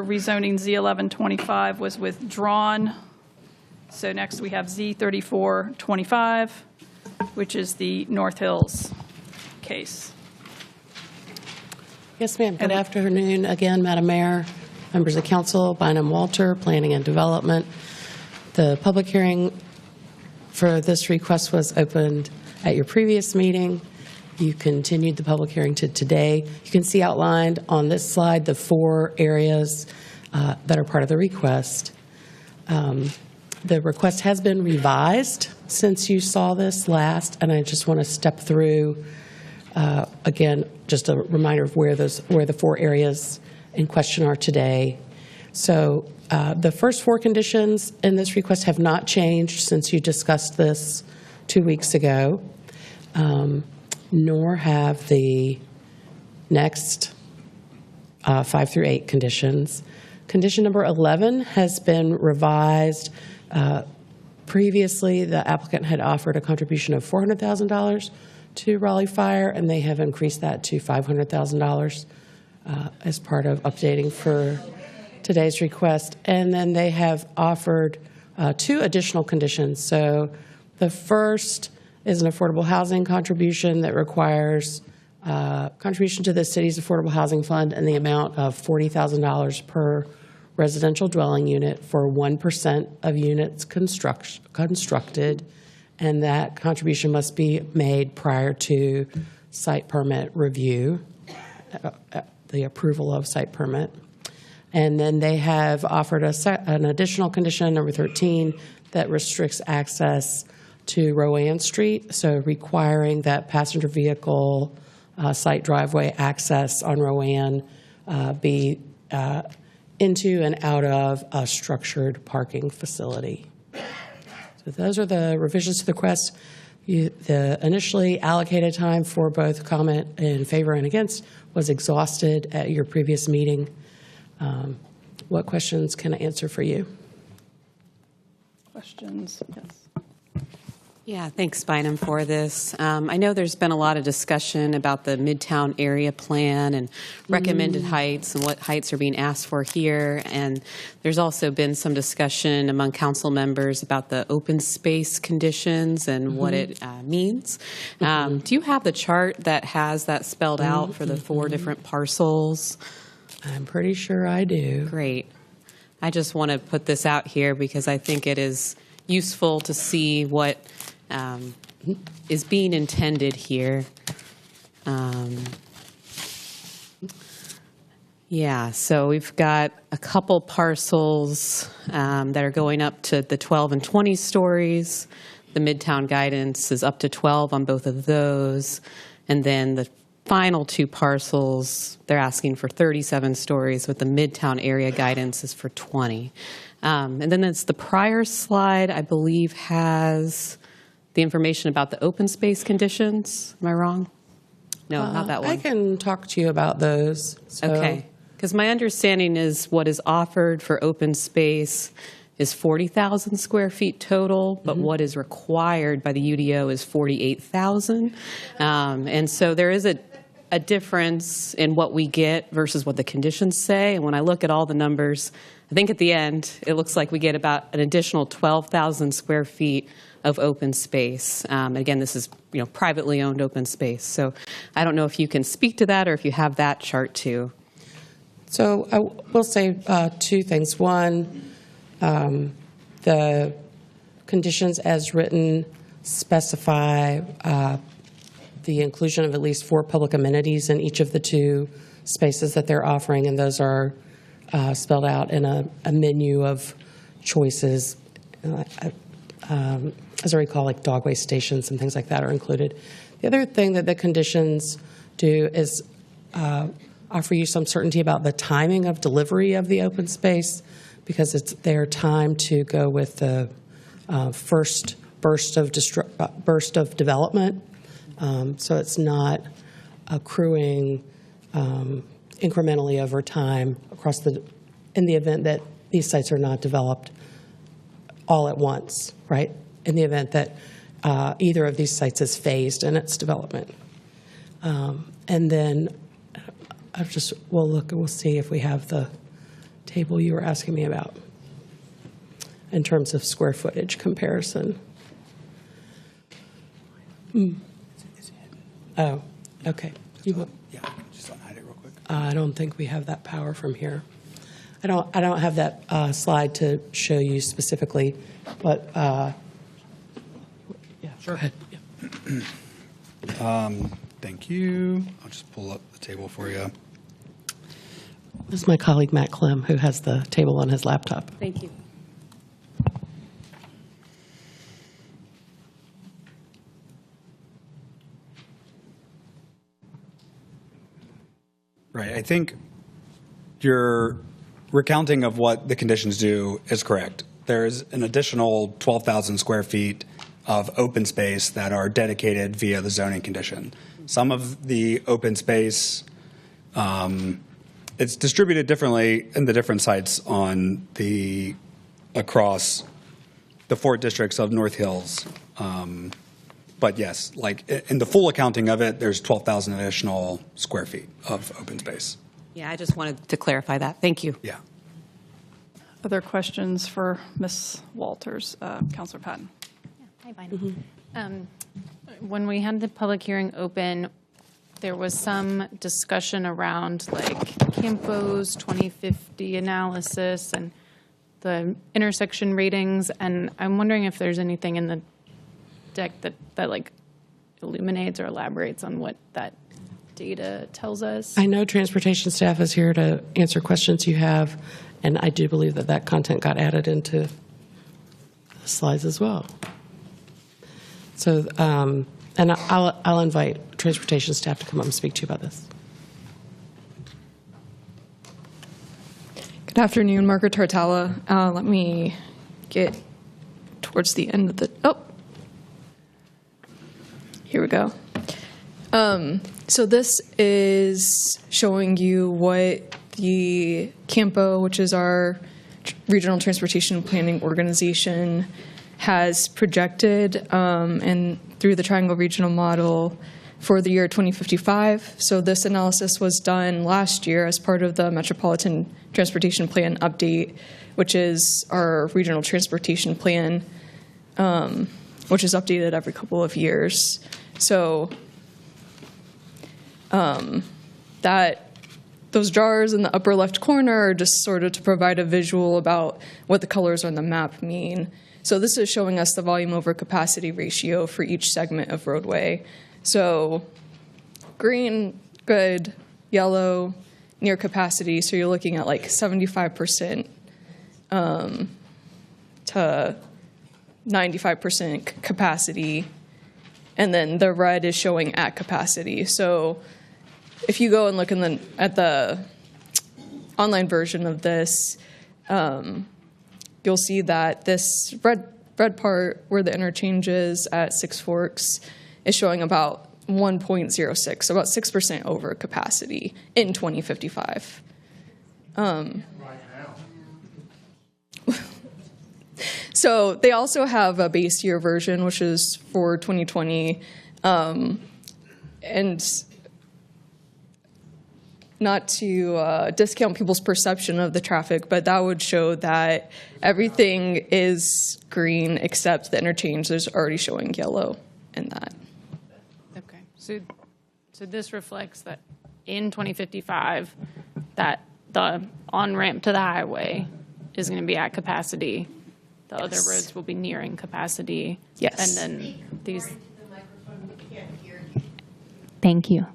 Rezoning Z-11-25 was withdrawn. So next we have Z-34-25, which is the North Hills case. Yes, ma'am. Good afternoon again, Madam Mayor, members of council, Bynum Walter, Planning and Development. The public hearing for this request was opened at your previous meeting. You continued the public hearing to today. You can see outlined on this slide the 4 areas that are part of the request. The request has been revised since you saw this last, and I just want to step through, again, just a reminder of where the 4 areas in question are today. So the first 4 conditions in this request have not changed since you discussed this 2 weeks ago, nor have the next 5 through 8 conditions. Condition number 11 has been revised. Previously, the applicant had offered a contribution of $400,000 to Raleigh Fire, and they have increased that to $500,000 as part of updating for today's request. And then they have offered 2 additional conditions. So the first is an affordable housing contribution that requires contribution to the city's affordable housing fund in the amount of $40,000 per residential dwelling unit for 1% of units constructed, and that contribution must be made prior to site permit review, the approval of site permit. And then they have offered an additional condition, number 13, that restricts access to Rowan Street, so requiring that passenger vehicle site driveway access on Rowan be into and out of a structured parking facility. So those are the revisions to the request. The initially allocated time for both comment in favor and against was exhausted at your previous meeting. What questions can I answer for you? Questions? Yes. Yeah, thanks, Bynum, for this. I know there's been a lot of discussion about the Midtown Area Plan and recommended heights and what heights are being asked for here. And there's also been some discussion among council members about the open space conditions and what it means. Do you have the chart that has that spelled out for the 4 different parcels? I'm pretty sure I do. Great. I just want to put this out here because I think it is useful to see what is being intended here. Yeah, so we've got a couple parcels that are going up to the 12 and 20 stories. The Midtown guidance is up to 12 on both of those. And then the final 2 parcels, they're asking for 37 stories, but the Midtown area guidance is for 20. And then it's the prior slide, I believe, has the information about the open space conditions. Am I wrong? No, not that one. I can talk to you about those. So. Okay. Because my understanding is what is offered for open space is 40,000 square feet total, but what is required by the UDO is 48,000. And so there is a difference in what we get versus what the conditions say. And when I look at all the numbers, I think at the end, it looks like we get about an additional 12,000 square feet of open space. Again, this is privately owned open space. So I don't know if you can speak to that or if you have that chart too. So I will say 2 things. One, the conditions as written specify the inclusion of at least 4 public amenities in each of the 2 spaces that they're offering, and those are spelled out in a menu of choices. As I recall, like dog waste stations and things like that are included. The other thing that the conditions do is offer you some certainty about the timing of delivery of the open space, because it's their time to go with the first burst of development. So it's not accruing incrementally over time in the event that these sites are not developed all at once, right? In the event that either of these sites is phased in its development. And then we'll look and we'll see if we have the table you were asking me about in terms of square footage comparison. Oh, okay. Yeah, just unhide it real quick. I don't think we have that power from here. I don't have that slide to show you specifically, but yeah, Sure. go ahead. Thank you. I'll just pull up the table for you. This is my colleague Matt Clem, who has the table on his laptop. Thank you. Right. I think your recounting of what the conditions do is correct. There's an additional 12,000 square feet of open space that are dedicated via the zoning condition. Some of the open space, it's distributed differently in the different sites across the 4 districts of North Hills. But yes, like in the full accounting of it, there's 12,000 additional square feet of open space. Yeah, I just wanted to clarify that. Thank you. Yeah. Other questions for Ms. Walters? Councilor Patton. Hi, Vina. When we had the public hearing open, there was some discussion around like Campo's 2050 analysis and the intersection ratings, and I'm wondering if there's anything in the deck that like illuminates or elaborates on what that data tells us. I know transportation staff is here to answer questions you have, and I do believe that that content got added into the slides as well. So, and I'll invite transportation staff to come up and speak to you about this. Good afternoon, Margaret Tartalla. Let me get towards the end of the, here we go. So this is showing you what the Campo, which is our regional transportation planning organization, has projected and through the Triangle Regional Model for the year 2055. So this analysis was done last year as part of the Metropolitan Transportation Plan update, which is our regional transportation plan, which is updated every couple of years. So those jars in the upper left corner are just sort of to provide a visual about what the colors on the map mean. So this is showing us the volume over capacity ratio for each segment of roadway. So green, good, yellow, near capacity. So you're looking at like 75% to 95% capacity. And then the red is showing at capacity. So if you go and look at the online version of this, you'll see that this red part where the interchange is at Six Forks is showing about 1.06, so about 6% over capacity in 2055. So they also have a base year version, which is for 2020, and not to discount people's perception of the traffic, but that would show that everything is green except the interchange. There's already showing yellow in that. Okay, so this reflects that in 2055, that the on-ramp to the highway is going to be at capacity. The other roads will be nearing capacity. Yes. And then these. Thank you.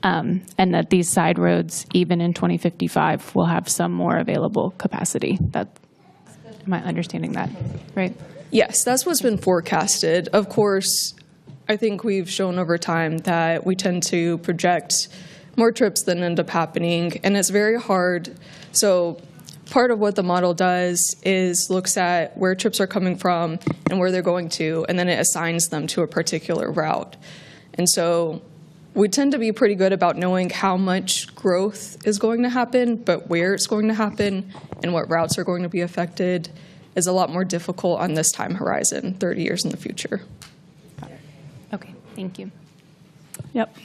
And that these side roads, even in 2055, will have some more available capacity. Am I understanding that right? Yes, that's what's been forecasted. Of course, I think we've shown over time that we tend to project more trips than end up happening, and it's very hard. So part of what the model does is looks at where trips are coming from and where they're going to, and then it assigns them to a particular route. And so we tend to be pretty good about knowing how much growth is going to happen, but where it's going to happen and what routes are going to be affected is a lot more difficult on this time horizon, 30 years in the future. Okay, thank you. Yep.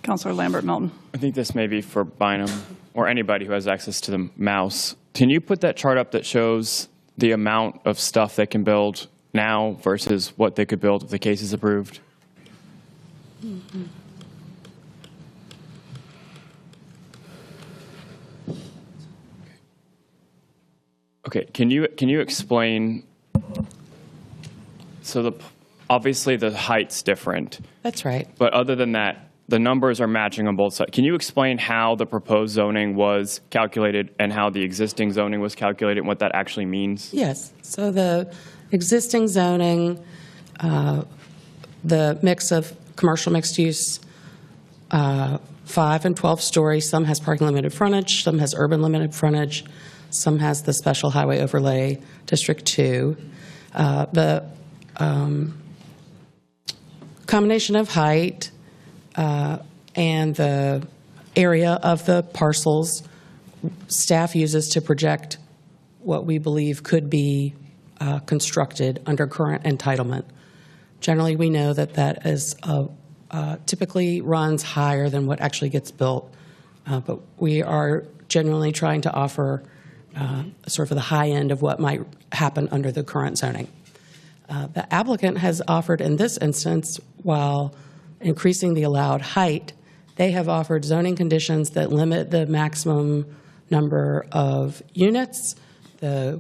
Councilor Lambert Melton. I think this may be for Bynum or anybody who has access to the mouse. Can you put that chart up that shows the amount of stuff they can build now versus what they could build if the case is approved? Mm-hmm. Okay, can you explain, so obviously the height's different, That's right. but other than that, the numbers are matching on both sides. Can you explain how the proposed zoning was calculated and how the existing zoning was calculated and what that actually means? Yes. So the existing zoning, the mix of commercial mixed use, 5 and 12-story, some has parking limited frontage, some has urban limited frontage, some has the special highway overlay District 2. The combination of height and the area of the parcels staff uses to project what we believe could be constructed under current entitlement. Generally, we know that that is typically runs higher than what actually gets built, but we are genuinely trying to offer sort of the high end of what might happen under the current zoning. The applicant has offered in this instance, while increasing the allowed height, they have offered zoning conditions that limit the maximum number of units, the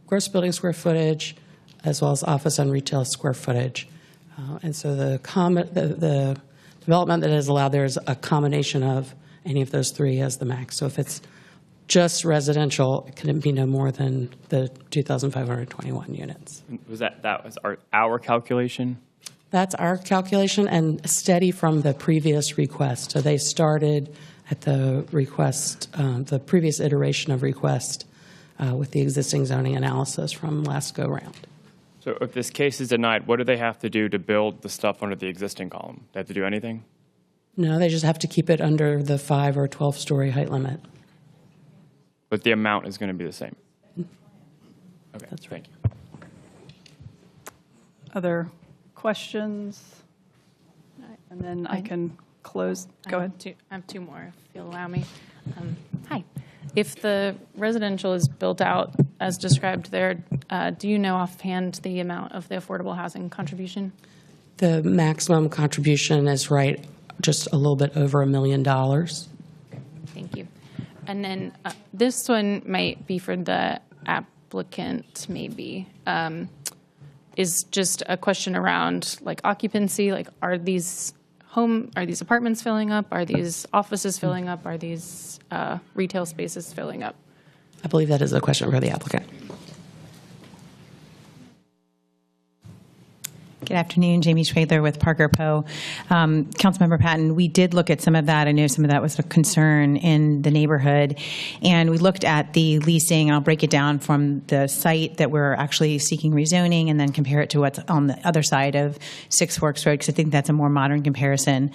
gross building square footage, as well as office and retail square footage. And so the development that is allowed there is a combination of any of those three as the max. So if it's just residential, it can be no more than the 2,521 units. Was that was our calculation? That's our calculation and steady from the previous request. So they started at the request, the previous iteration of request with the existing zoning analysis from last go-round. So if this case is denied, what do they have to do to build the stuff under the existing column? They have to do anything? No, they just have to keep it under the 5 or 12-story height limit. But the amount is going to be the same? Okay, That's right. thank you. Other questions? And then I can close. Go ahead. I have two more, if you'll allow me. Hi. If the residential is built out as described there, do you know offhand the amount of the affordable housing contribution? The maximum contribution is right just a little bit over $1 million. Thank you. And then this one might be for the applicant, maybe, is just a question around like occupancy. Like, are these apartments filling up? Are these offices filling up? Are these retail spaces filling up? I believe that is a question for the applicant. Good afternoon, Jamie Schwadler with Parker Poe. Councilmember Patton, we did look at some of that. I know some of that was a concern in the neighborhood. And we looked at the leasing. I'll break it down from the site that we're actually seeking rezoning and then compare it to what's on the other side of Six Forks Road, because I think that's a more modern comparison.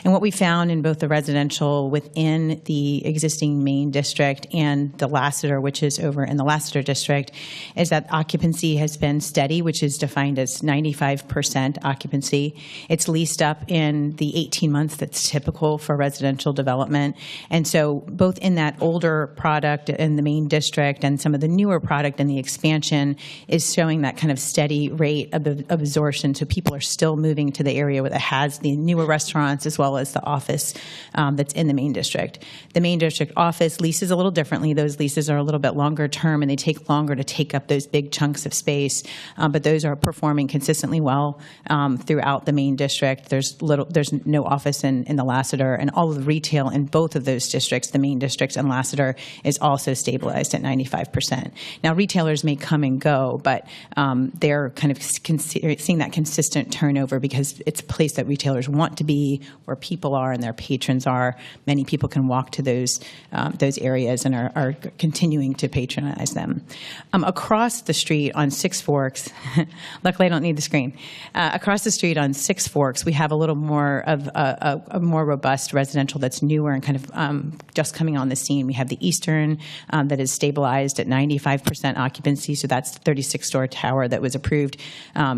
And what we found in both the residential within the existing main district and the Lassiter, which is over in the Lassiter district, is that occupancy has been steady, which is defined as 95% occupancy. It's leased up in the 18 months that's typical for residential development. And so both in that older product in the main district and some of the newer product in the expansion is showing that kind of steady rate of absorption. So people are still moving to the area that has the newer restaurants as well as the office that's in the main district. The main district office leases a little differently. Those leases are a little bit longer term and they take longer to take up those big chunks of space, but those are performing consistently well throughout the main district. There's no office in the Lassiter, and all of the retail in both of those districts, the main districts and Lassiter, is also stabilized at 95%. Now, retailers may come and go, but they're kind of seeing that consistent turnover because it's a place that retailers want to be, where people are and their patrons are. Many people can walk to those areas and are continuing to patronize them. Across the street on Six Forks, luckily I don't need the screen. Across the street on Six Forks, we have a little more of a more robust residential that's newer and kind of just coming on the scene. We have the Eastern that is stabilized at 95% occupancy, so that's the 36-story tower that was approved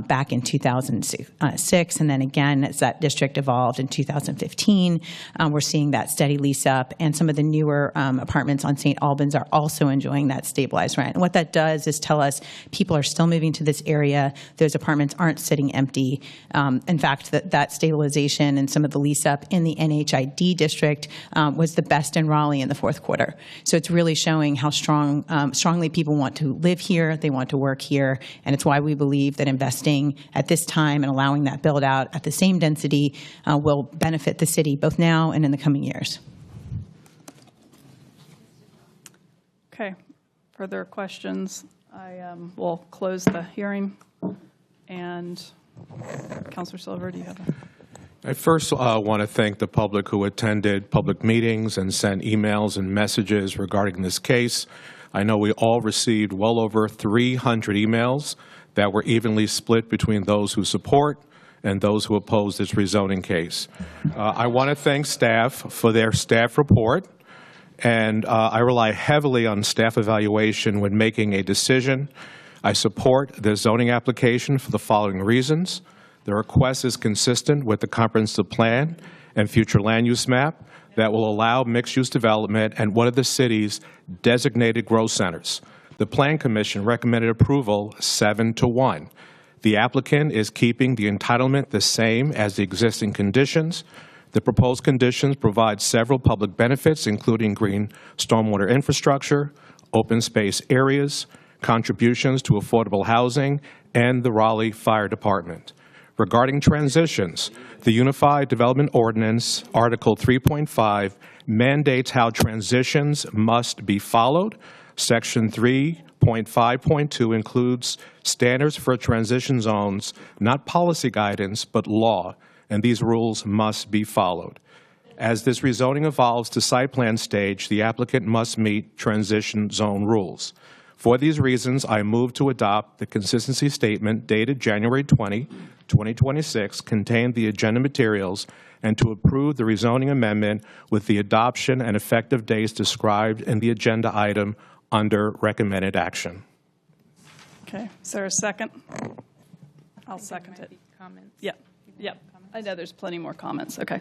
back in 2006, and then again, as that district evolved in 2015, we're seeing that steady lease up, and some of the newer apartments on St. Albans are also enjoying that stabilized rent. And what that does is tell us people are still moving to this area. Those apartments aren't sitting empty. In fact, that stabilization and some of the lease up in the NHID district was the best in Raleigh in the fourth quarter. So it's really showing how strongly people want to live here, they want to work here, and it's why we believe that investing at this time and allowing that build out at the same density will benefit the city both now and in the coming years. Okay, further questions? I will close the hearing. And Councilor Silver, do you have a? I first want to thank the public who attended public meetings and sent emails and messages regarding this case. I know we all received well over 300 emails that were evenly split between those who support and those who oppose this rezoning case. I want to thank staff for their staff report, and I rely heavily on staff evaluation when making a decision. I support the zoning application for the following reasons. The request is consistent with the comprehensive plan and future land use map that will allow mixed-use development at one of the city's designated growth centers. The Plan Commission recommended approval 7-1. The applicant is keeping the entitlement the same as the existing conditions. The proposed conditions provide several public benefits, including green stormwater infrastructure, open space areas, contributions to affordable housing, and the Raleigh Fire Department. Regarding transitions, the Unified Development Ordinance, Article 3.5, mandates how transitions must be followed. Section 3.5.2 includes standards for transition zones, not policy guidance, but law, and these rules must be followed. As this rezoning evolves to site plan stage, the applicant must meet transition zone rules. For these reasons, I move to adopt the consistency statement dated January 20, 2026, contained the agenda materials, and to approve the rezoning amendment with the adoption and effective dates described in the agenda item under recommended action. Okay, is there a second? I'll second it. Comments. Yep. I know there's plenty more comments. Okay.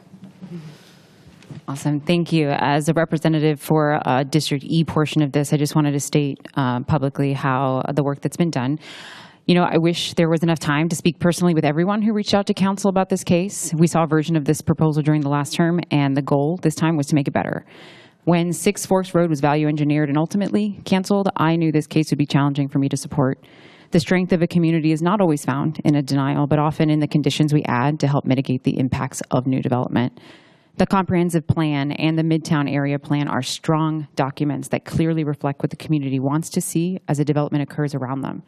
Awesome. Thank you. As a representative for District E portion of this, I just wanted to state publicly how the work that's been done. You know, I wish there was enough time to speak personally with everyone who reached out to council about this case. We saw a version of this proposal during the last term, and the goal this time was to make it better. When Six Forks Road was value engineered and ultimately canceled, I knew this case would be challenging for me to support. The strength of a community is not always found in a denial, but often in the conditions we add to help mitigate the impacts of new development. The comprehensive plan and the Midtown Area Plan are strong documents that clearly reflect what the community wants to see as a development occurs around them.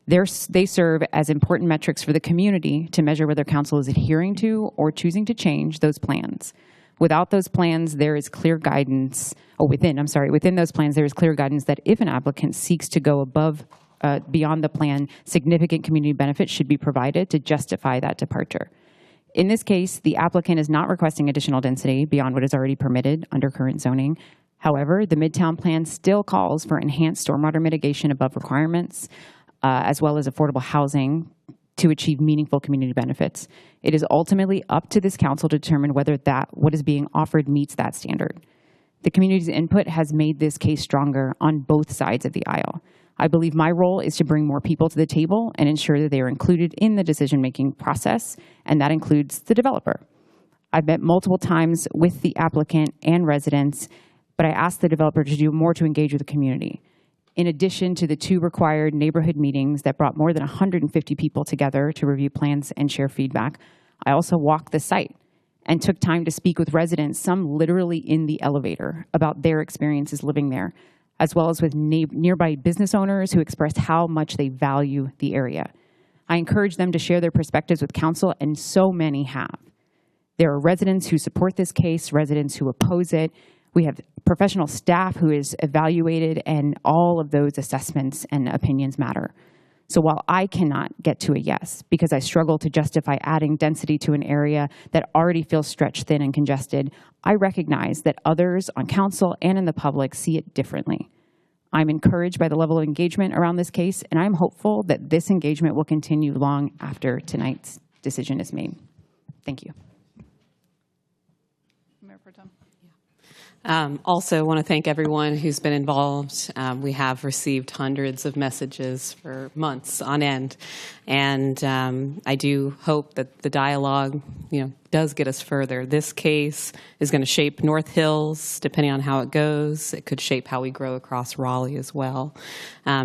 They serve as important metrics for the community to measure whether council is adhering to or choosing to change those plans. Without those plans, there is clear guidance, within those plans, there is clear guidance that if an applicant seeks to go beyond the plan, significant community benefits should be provided to justify that departure. In this case, the applicant is not requesting additional density beyond what is already permitted under current zoning. However, the Midtown Plan still calls for enhanced stormwater mitigation above requirements, as well as affordable housing to achieve meaningful community benefits. It is ultimately up to this council to determine whether what is being offered meets that standard. The community's input has made this case stronger on both sides of the aisle. I believe my role is to bring more people to the table and ensure that they are included in the decision-making process, and that includes the developer. I've met multiple times with the applicant and residents, but I asked the developer to do more to engage with the community. In addition to the 2 required neighborhood meetings that brought more than 150 people together to review plans and share feedback, I also walked the site and took time to speak with residents, some literally in the elevator, about their experiences living there, as well as with nearby business owners who expressed how much they value the area. I encourage them to share their perspectives with council, and so many have. There are residents who support this case, residents who oppose it. We have professional staff who is evaluated, and all of those assessments and opinions matter. So while I cannot get to a yes because I struggle to justify adding density to an area that already feels stretched thin and congested, I recognize that others on council and in the public see it differently. I'm encouraged by the level of engagement around this case, and I'm hopeful that this engagement will continue long after tonight's decision is made. Thank you. Mayor Pro Tem. Also want to thank everyone who's been involved. We have received hundreds of messages for months on end. And I do hope that the dialogue, does get us further. This case is going to shape North Hills, depending on how it goes. It could shape how we grow across Raleigh as well.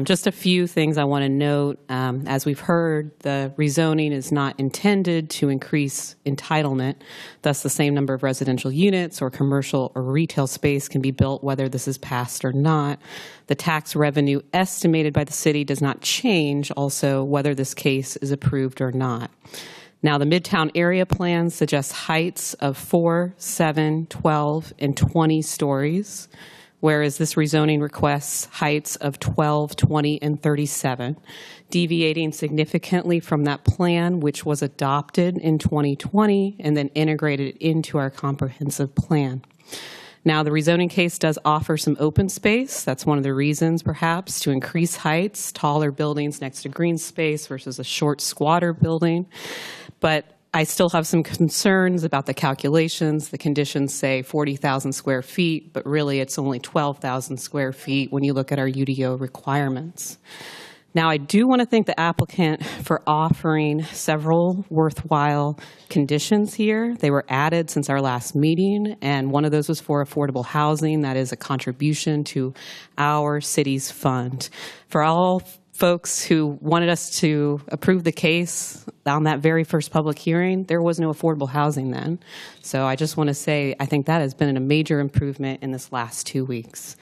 Just a few things I want to note. As we've heard, the rezoning is not intended to increase entitlement. Thus, the same number of residential units or commercial or retail space can be built whether this is passed or not. The tax revenue estimated by the city does not change also whether this case is approved or not. Now, the Midtown Area Plan suggests heights of 4, 7, 12, and 20 stories, whereas this rezoning requests heights of 12, 20, and 37, deviating significantly from that plan, which was adopted in 2020 and then integrated into our comprehensive plan. Now, the rezoning case does offer some open space. That's one of the reasons, perhaps, to increase heights, taller buildings next to green space versus a short squatter building. But I still have some concerns about the calculations. The conditions say 40,000 square feet, but really it's only 12,000 square feet when you look at our UDO requirements. Now, I do want to thank the applicant for offering several worthwhile conditions here. They were added since our last meeting, and one of those was for affordable housing. That is a contribution to our city's fund. For all folks who wanted us to approve the case on that very first public hearing, there was no affordable housing then. So I just want to say I think that has been a major improvement in this last 2 weeks.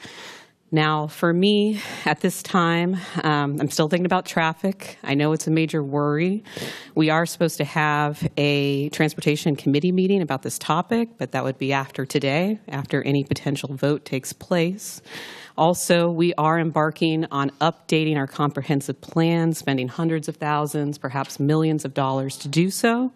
Now, for me, at this time, I'm still thinking about traffic. I know it's a major worry. We are supposed to have a transportation committee meeting about this topic, but that would be after today, after any potential vote takes place. Also, we are embarking on updating our comprehensive plan, spending hundreds of thousands, perhaps millions of dollars to do so,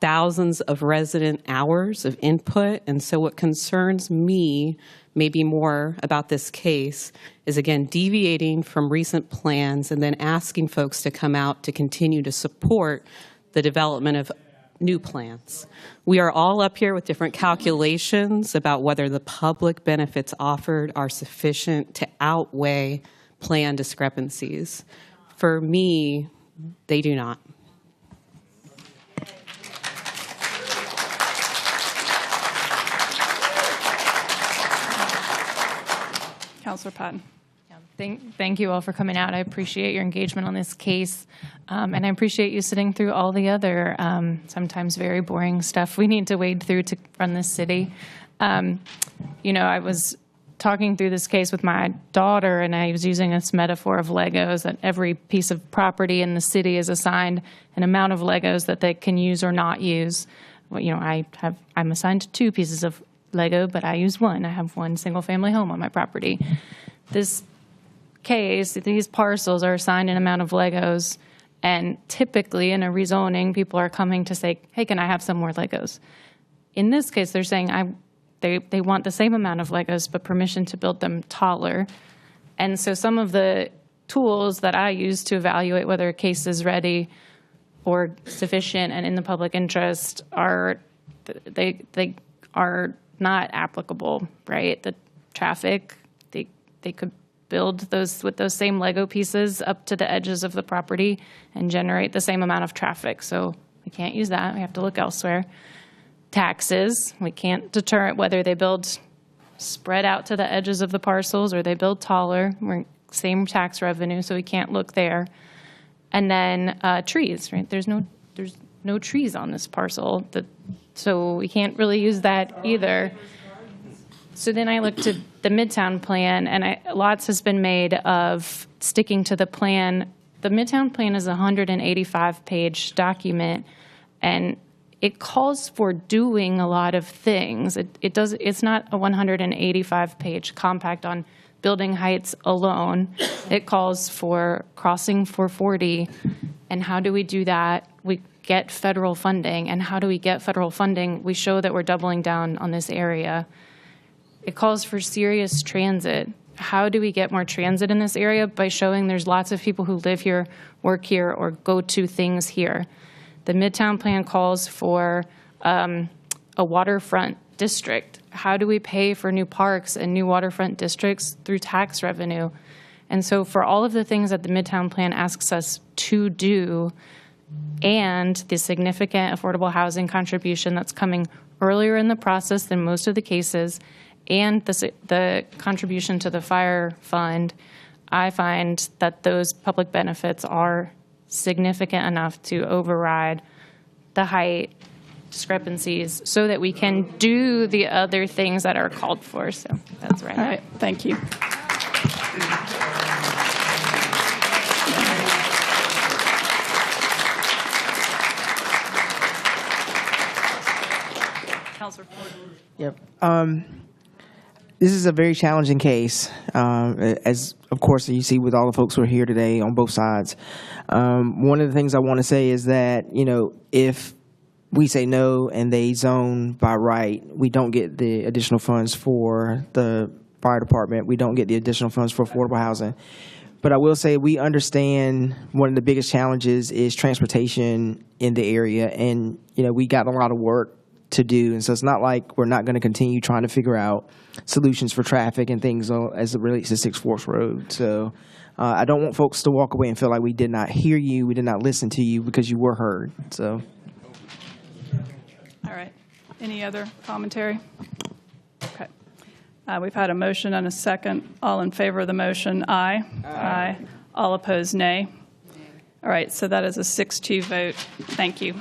thousands of resident hours of input. And so what concerns me maybe more about this case is, again, deviating from recent plans and then asking folks to come out to continue to support the development of new plans. We are all up here with different calculations about whether the public benefits offered are sufficient to outweigh plan discrepancies. For me, they do not. Councilor Patton. Thank you all for coming out. I appreciate your engagement on this case, and I appreciate you sitting through all the other sometimes very boring stuff we need to wade through to run this city. I was talking through this case with my daughter, and I was using this metaphor of Legos, that every piece of property in the city is assigned an amount of Legos that they can use or not use. Well, I'm assigned 2 pieces of Lego, but I use 1. I have 1 single-family home on my property. This case, these parcels are assigned an amount of Legos, and typically in a rezoning, people are coming to say, hey, can I have some more Legos? In this case, they're saying they want the same amount of Legos, but permission to build them taller. And so some of the tools that I use to evaluate whether a case is ready or sufficient and in the public interest are not applicable, right? The traffic, they could build those with those same Lego pieces up to the edges of the property and generate the same amount of traffic. So we can't use that. We have to look elsewhere. Taxes, we can't deter whether they build spread out to the edges of the parcels or they build taller. We're same tax revenue, so we can't look there. And then trees, right? There's no trees on this parcel, so we can't really use that either. So then I looked at the Midtown plan, and lots has been made of sticking to the plan. The Midtown plan is a 185-page document, and it calls for doing a lot of things. It's not a 185-page compact on building heights alone. It calls for crossing 440. And how do we do that? We get federal funding. And how do we get federal funding? We show that we're doubling down on this area. It calls for serious transit. How do we get more transit in this area? By showing there's lots of people who live here, work here, or go to things here. The Midtown plan calls for a waterfront district. How do we pay for new parks and new waterfront districts? Through tax revenue. And so for all of the things that the Midtown plan asks us to do, and the significant affordable housing contribution that's coming earlier in the process than most of the cases, and the contribution to the fire fund, I find that those public benefits are significant enough to override the height discrepancies so that we can do the other things that are called for. So that's right. All right, thank you. Councilor Ford. Yep. This is a very challenging case, as of course you see with all the folks who are here today on both sides. One of the things I want to say is that, if we say no and they zone by right, we don't get the additional funds for the fire department. We don't get the additional funds for affordable housing. But I will say we understand one of the biggest challenges is transportation in the area. And, we got a lot of work to do. And so it's not like we're not going to continue trying to figure out solutions for traffic and things as it relates to 6 Forks Road. So I don't want folks to walk away and feel like we did not hear you, we did not listen to you, because you were heard. So. All right. Any other commentary? Okay. We've had a motion and a second. All in favor of the motion, aye. Aye. All opposed, nay. All right, so that is a 6-2 vote. Thank you.